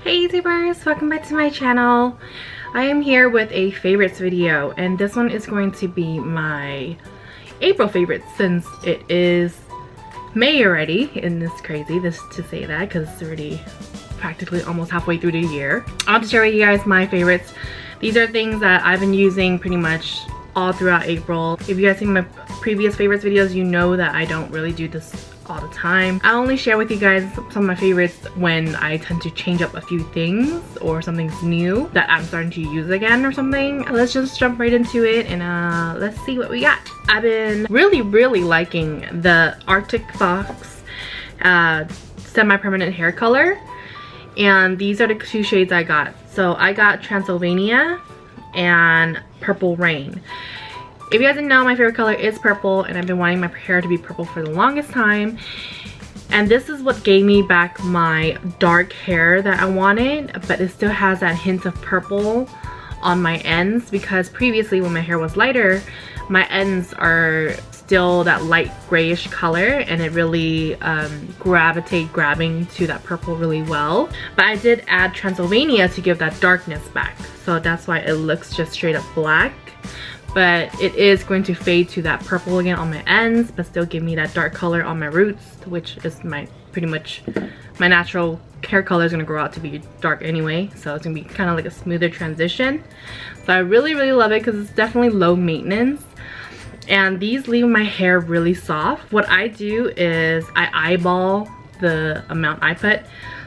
Hey YouTubers, welcome back to my channel. I am here with a favorites video, and this one is going to be my April favorites since it is May already, and it's crazy to say that because it's already practically almost halfway through the year. I want to share with you guys my favorites. These are things that I've been using pretty much all throughout April. If you guys seen my previous favorites videos, you know that I don't really do this all the time. I only share with you guys some of my favorites when I tend to change up a few things or something's new that I'm starting to use again or something. Let's just jump right into it and let's see what we got. I've been really liking the Arctic Fox semi-permanent hair color, and these are the two shades I got. So I got Transylvania and Purple Rain. If you guys didn't know, my favorite color is purple, and I've been wanting my hair to be purple for the longest time. And this is what gave me back my dark hair that I wanted, but it still has that hint of purple on my ends, because previously when my hair was lighter, my ends are still that light grayish color, and it really grabbing to that purple really well. But I did add Transylvania to give that darkness back, so that's why it looks just straight up black. But it is going to fade to that purple again on my ends, but still give me that dark color on my roots, which is pretty much my natural hair color is going to grow out to be dark anyway, so it's going to be kind of like a smoother transition. So I really love it because it's definitely low maintenance, and these leave my hair really soft. What I do is I eyeball the amount I put.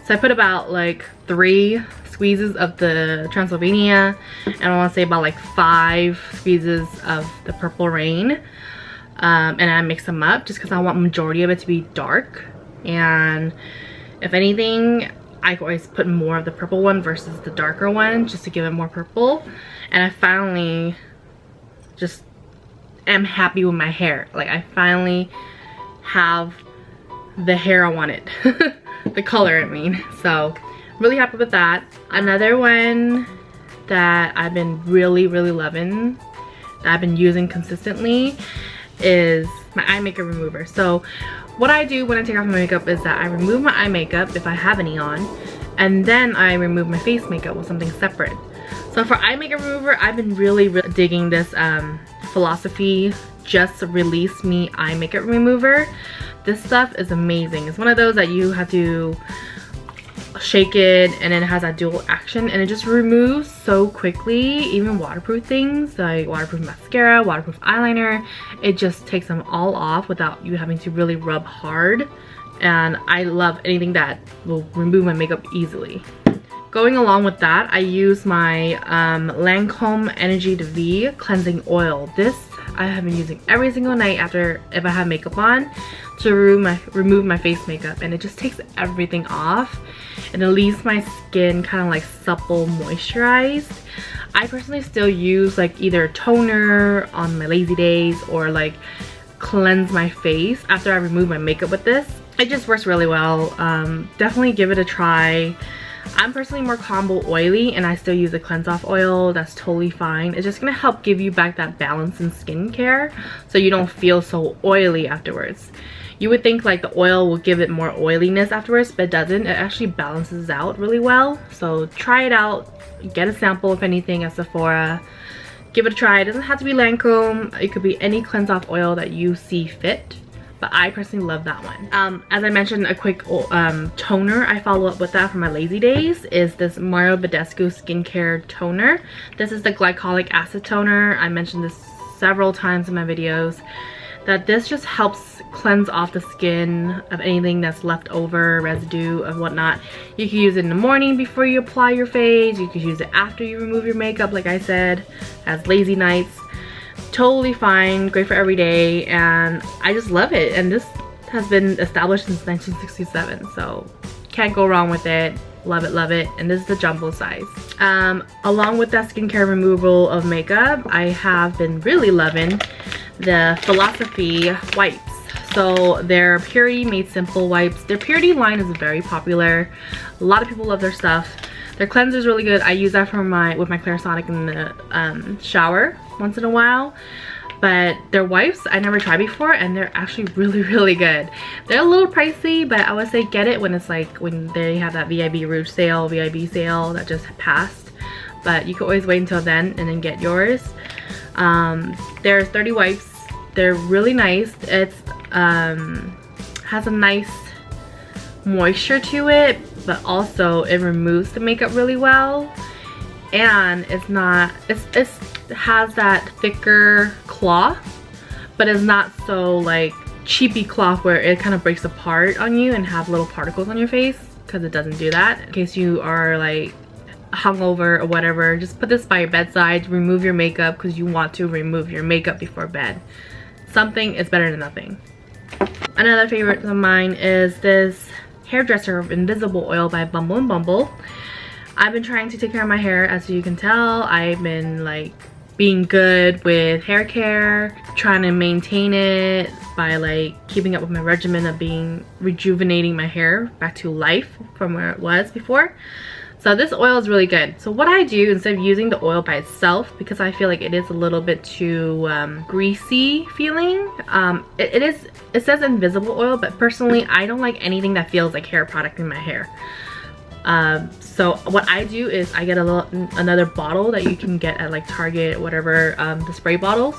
So I put about like 3 squeezes of the Transylvania, and I want to say about like 5 squeezes of the Purple Rain, and I mix them up just because I want majority of it to be dark. And if anything, I always put more of the purple one versus the darker one just to give it more purple. And I finally just am happy with my hair. Like, I finally have the hair I wanted. The color, I mean. So really happy with that. Another one that I've been really loving, that I've been using consistently, is my eye makeup remover. So what I do when I take off my makeup is that I remove my eye makeup if I have any on, and then I remove my face makeup with something separate. So for eye makeup remover, I've been really digging this Philosophy Just Release Me eye makeup remover. This stuff is amazing. It's one of those that you have to shake it, and then it has that dual action, and it just removes so quickly. Even waterproof things like waterproof mascara, waterproof eyeliner, it just takes them all off without you having to really rub hard. And I love anything that will remove my makeup easily. Going along with that, I use my Lancome Energy V cleansing oil. This I have been using every single night if I have makeup on, to remove my face makeup, and it just takes everything off, and it leaves my skin kind of like supple moisturized. I personally still use like either toner on my lazy days or like cleanse my face after I remove my makeup with this. It just works really well. Definitely give it a try. I'm personally more combo oily, and I still use a cleanse off oil. That's totally fine. It's just gonna help give you back that balance in skincare so you don't feel so oily afterwards. You would think like the oil will give it more oiliness afterwards, but it doesn't. It actually balances out really well. So try it out. Get a sample if anything at Sephora. Give it a try. It doesn't have to be Lancome. It could be any cleanse off oil that you see fit. But I personally love that one. As I mentioned, a quick toner I follow up with that for my lazy days is this Mario Badescu Skincare Toner. This is the glycolic acid toner. I mentioned this several times in my videos, that this just helps cleanse off the skin of anything that's left over, residue and whatnot. You can use it in the morning before you apply your face. You can use it after you remove your makeup, like I said, as lazy nights. Totally fine, great for every day, and I just love it. And this has been established since 1967, so can't go wrong with it. Love it. And this is the jumbo size. Along with that skincare removal of makeup, I have been really loving the Philosophy wipes. So their Purity Made Simple wipes. Their Purity line is very popular. A lot of people love their stuff. Their cleanser is really good. I use that with my Clarisonic in the shower once in a while. but their wipes I never tried before, and they're actually really good. They're a little pricey, but I would say get it when it's like when they have that VIB Rouge sale, VIB sale that just passed. But you can always wait until then and then get yours. There's 30 wipes. They're really nice. It's has a nice moisture to it, but also it removes the makeup really well. And it's not, it has that thicker cloth, but it's not so like cheapy cloth where it kind of breaks apart on you and have little particles on your face, because it doesn't do that. In case you are like hungover or whatever, just put this by your bedside, remove your makeup, because you want to remove your makeup before bed. Something is better than nothing. Another favorite of mine is this hairdresser of invisible oil by Bumble and Bumble. I've been trying to take care of my hair, as you can tell. I've been like being good with hair care, trying to maintain it by like keeping up with my regimen of rejuvenating my hair back to life from where it was before. So this oil is really good. So what I do, instead of using the oil by itself, because I feel like it is a little bit too greasy feeling, it says invisible oil, but personally I don't like anything that feels like hair product in my hair. So what I do is I get another bottle that you can get at like Target, whatever, the spray bottles.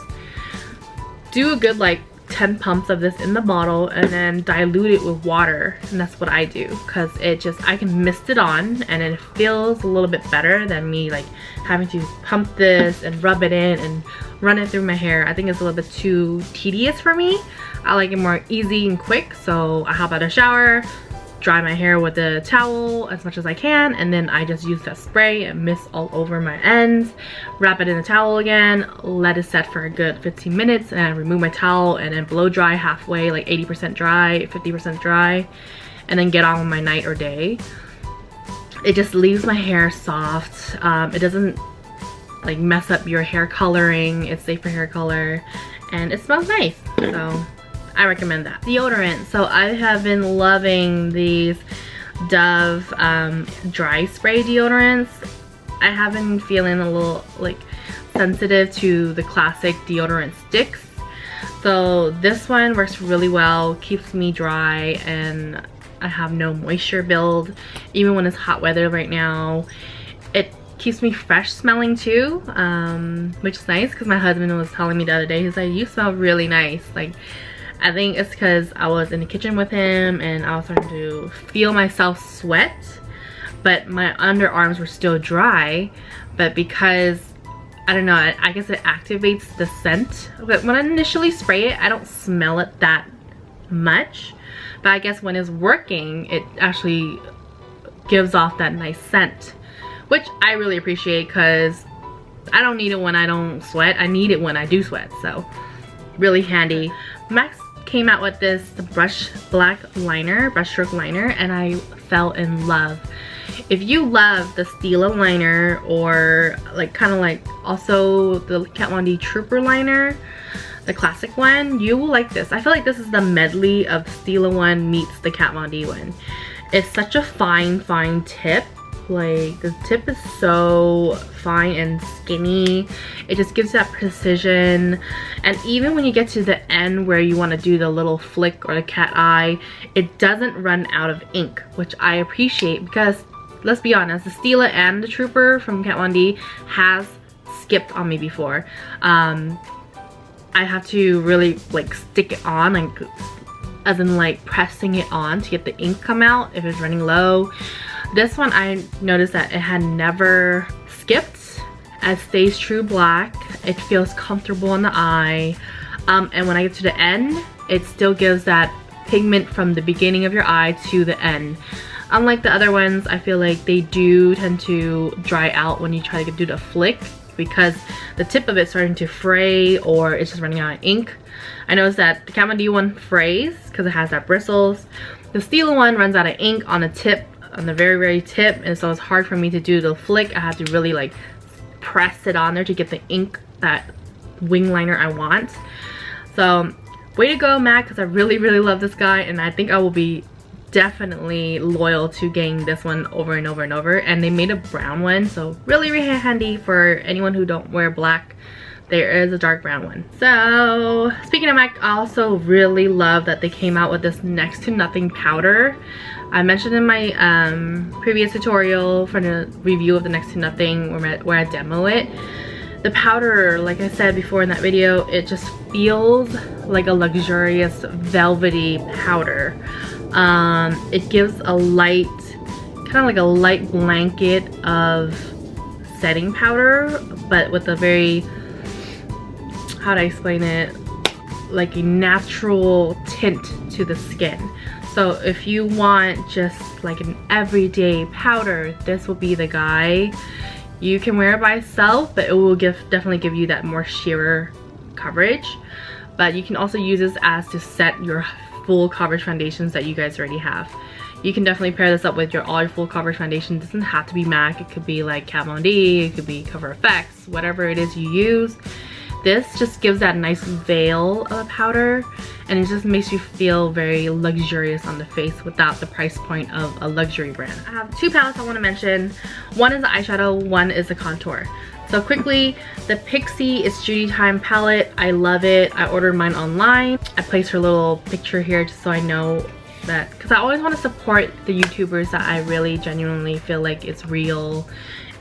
Do a good like 10 pumps of this in the bottle and then dilute it with water, and that's what I do, because I can mist it on and it feels a little bit better than me like having to pump this and rub it in and run it through my hair. I think it's a little bit too tedious for me. I like it more easy and quick, so I hop out of the shower, dry my hair with a towel as much as I can, and then I just use that spray and mist all over my ends, wrap it in the towel again, let it set for a good 15 minutes, and I remove my towel and then blow dry halfway, like 80% dry, 50% dry, and then get on with my night or day. It just leaves my hair soft. It doesn't like mess up your hair coloring. It's safe for hair color, and it smells nice, so I recommend that. Deodorant. So I have been loving these Dove dry spray deodorants. I have been feeling a little like sensitive to the classic deodorant sticks. So this one works really well, keeps me dry, and I have no moisture build. Even when it's hot weather right now, it keeps me fresh smelling too, which is nice, because my husband was telling me the other day, he's like, you smell really nice. Like, I think it's because I was in the kitchen with him and I was starting to feel myself sweat, but my underarms were still dry. But because, I don't know, I guess it activates the scent. But when I initially spray it, I don't smell it that much. But I guess when it's working, it actually gives off that nice scent, which I really appreciate, because I don't need it when I don't sweat. I need it when I do sweat, so really handy. Max came out with this brushstroke liner, and I fell in love. If you love the Stila liner, or like kind of like also the Kat Von D Trooper liner, the classic one, you will like this. I feel like this is the medley of the Stila one meets the Kat Von D one. It's such a fine tip. Like, the tip is so fine and skinny. It just gives that precision. And even when you get to the end where you want to do the little flick or the cat eye, it doesn't run out of ink, which I appreciate, because let's be honest, the Stila and the Trooper from Kat Von D has skipped on me before. I have to really like stick it on, like as in like pressing it on to get the ink come out if it's running low. This one, I noticed that it had never skipped. It stays true black. It feels comfortable in the eye. And when I get to the end, it still gives that pigment from the beginning of your eye to the end. Unlike the other ones, I feel like they do tend to dry out when you try to do the flick, because the tip of it's starting to fray or it's just running out of ink. I noticed that the Kat Von D one frays because it has that bristles. The Stila one runs out of ink on the tip, on the very tip, and so it's hard for me to do the flick. I have to really like press it on there to get the ink, that wing liner I want. So way to go, Mac, because I really love this guy, and I think I will be definitely loyal to getting this one over and over. And they made a brown one, so really handy for anyone who don't wear black there is a dark brown one. So speaking of MAC, I also really love that they came out with this next to nothing powder. I mentioned in my previous tutorial for the review of the next to nothing where I demo it. The powder, like I said before in that video, it just feels like a luxurious velvety powder. It gives a light, kind of like a light blanket of setting powder, but with a very, how do I explain it, like a natural tint to the skin. So if you want just like an everyday powder, this will be the guy. You can wear it by itself, but it will definitely give you that more sheerer coverage. But you can also use this as to set your full coverage foundations that you guys already have. You can definitely pair this up with all your full coverage foundation. It doesn't have to be MAC. It could be like Kat Von D, it could be Cover FX, whatever it is you use. This just gives that nice veil of a powder, and it just makes you feel very luxurious on the face without the price point of a luxury brand. I have two palettes I want to mention. One is the eyeshadow, one is the contour. So quickly, the Pixie It's Judy Time palette. I love it. I ordered mine online. I placed her little picture here just so I know that, because I always want to support the YouTubers that I really genuinely feel like it's real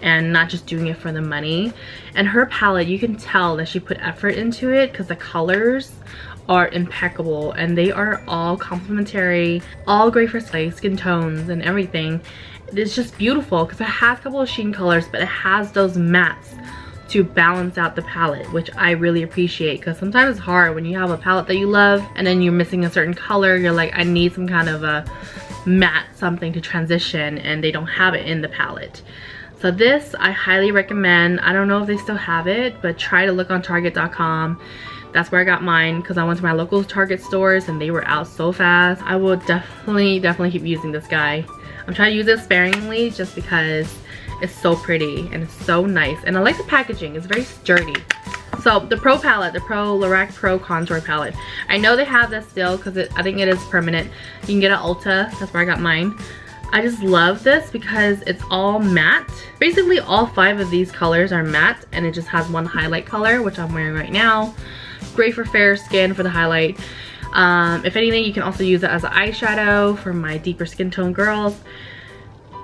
and not just doing it for the money. And her palette, you can tell that she put effort into it because the colors are impeccable and they are all complementary, all great for skin tones and everything. It's just beautiful because it has a couple of sheen colors, but it has those mattes to balance out the palette, which I really appreciate, because sometimes it's hard when you have a palette that you love and then you're missing a certain color. You're like, I need some kind of a matte something to transition, and they don't have it in the palette. So this I highly recommend. I don't know if they still have it, but try to look on Target.com. That's where I got mine, because I went to my local Target stores and they were out so fast. I will definitely keep using this guy. I'm trying to use it sparingly just because it's so pretty and it's so nice, and I like the packaging. It's very sturdy. So the Pro palette, the Lorac Pro contour palette, I know they have this still because I think it is permanent. You can get it at Ulta. That's where I got mine. I just love this because it's all matte. Basically all 5 of these colors are matte, and it just has one highlight color, which I'm wearing right now. Great for fair skin for the highlight. If anything, you can also use it as an eyeshadow for my deeper skin tone girls.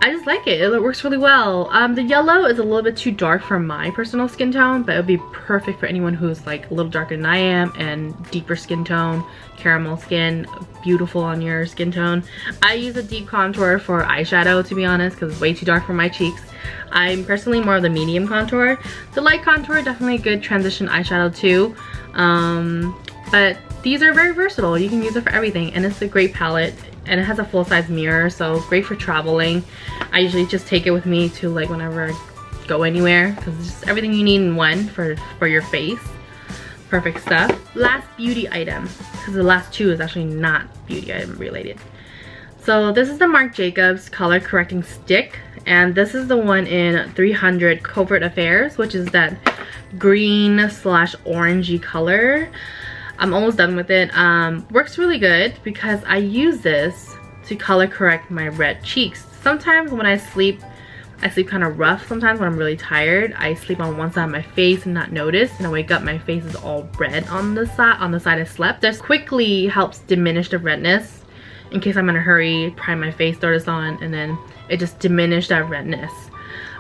I just like it. It works really well. The yellow is a little bit too dark for my personal skin tone, but it would be perfect for anyone who's like a little darker than I am and deeper skin tone, caramel skin, beautiful on your skin tone. I use a deep contour for eyeshadow, to be honest, because it's way too dark for my cheeks. I'm personally more of the medium contour. The light contour, definitely a good transition eyeshadow too. But these are very versatile. You can use it for everything, and it's a great palette. And it has a full-size mirror, so great for traveling. I usually just take it with me to like whenever I go anywhere, because it's just everything you need in one for your face. Perfect stuff. Last beauty item, because the last two is actually not beauty item related. So this is the Marc Jacobs color correcting stick, and this is the one in 300 Covert Affairs, which is that green / orangey color. I'm almost done with it. Works really good because I use this to color correct my red cheeks. Sometimes when I sleep kind of rough. Sometimes when I'm really tired, I sleep on one side of my face and not notice, and I wake up, my face is all red on the side I slept. This quickly helps diminish the redness in case I'm in a hurry, prime my face, throw this on, and then it just diminished that redness.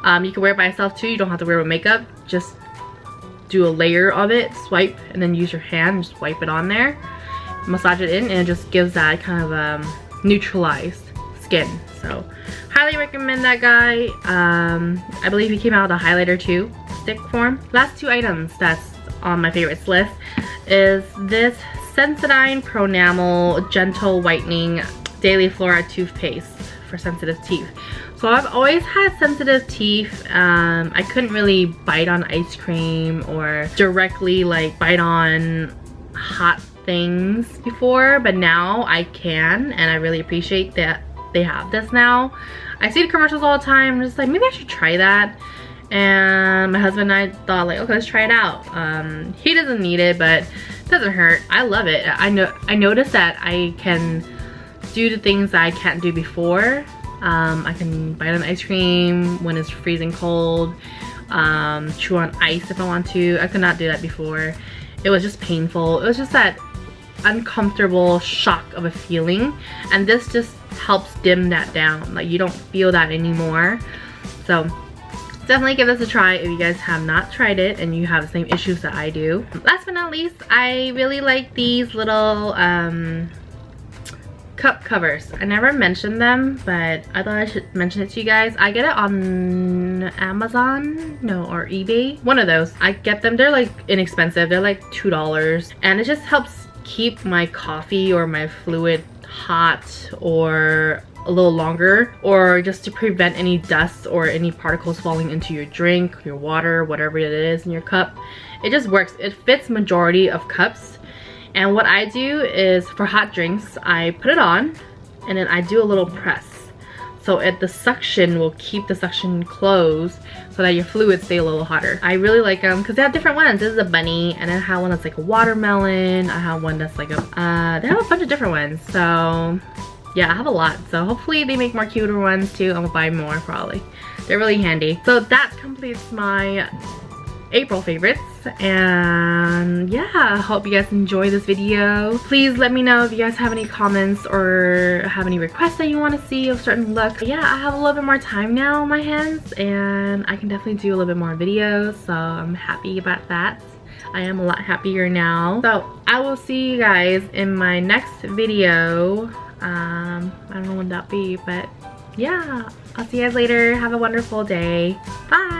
You can wear it by itself too. You don't have to wear it with makeup. Just do a layer of it, swipe, and then use your hand and just wipe it on there, massage it in, and it just gives that kind of neutralized skin. So highly recommend that guy. I believe he came out with a highlighter too, stick form. Last two items that's on my favorites list is this Sensodyne Pro Enamel Gentle Whitening Daily Fluoride Toothpaste for sensitive teeth. So I've always had sensitive teeth. I couldn't really bite on ice cream or directly like bite on hot things before, but now I can, and I really appreciate that they have this now. I see the commercials all the time. I'm just like, maybe I should try that. And my husband and I thought like, okay, let's try it out. He doesn't need it, but it doesn't hurt. I love it. I noticed that I can do the things that I can't do before. I can bite on ice cream when it's freezing cold. chew on ice if I want to. I could not do that before. It was just painful. It was just that uncomfortable shock of a feeling, and this just helps dim that down. Like, you don't feel that anymore. So definitely give this a try if you guys have not tried it and you have the same issues that I do. Last but not least, I really like these little cup covers. I never mentioned them, but I thought I should mention it to you guys. I get it on Amazon, no, or eBay, one of those. I get them, they're like inexpensive, they're like $2, and it just helps keep my coffee or my fluid hot or a little longer, or just to prevent any dust or any particles falling into your drink, your water, whatever it is in your cup. It just works. It fits majority of cups. And what I do is, for hot drinks, I put it on and then I do a little press. So the suction will keep the suction closed so that your fluids stay a little hotter. I really like them because they have different ones. This is a bunny, and then I have one that's like a watermelon. I have one that's like a, they have a bunch of different ones. So yeah, I have a lot. So hopefully they make more cuter ones too. I'm gonna buy more probably. They're really handy. So that completes my April favorites, and yeah, I hope you guys enjoy this video. Please let me know if you guys have any comments or have any requests that you want to see of certain looks. Yeah, I have a little bit more time now on my hands, and I can definitely do a little bit more videos, so I'm happy about that. I am a lot happier now. So I will see you guys in my next video. I don't know when that'll be, but yeah, I'll see you guys later. Have a wonderful day. Bye.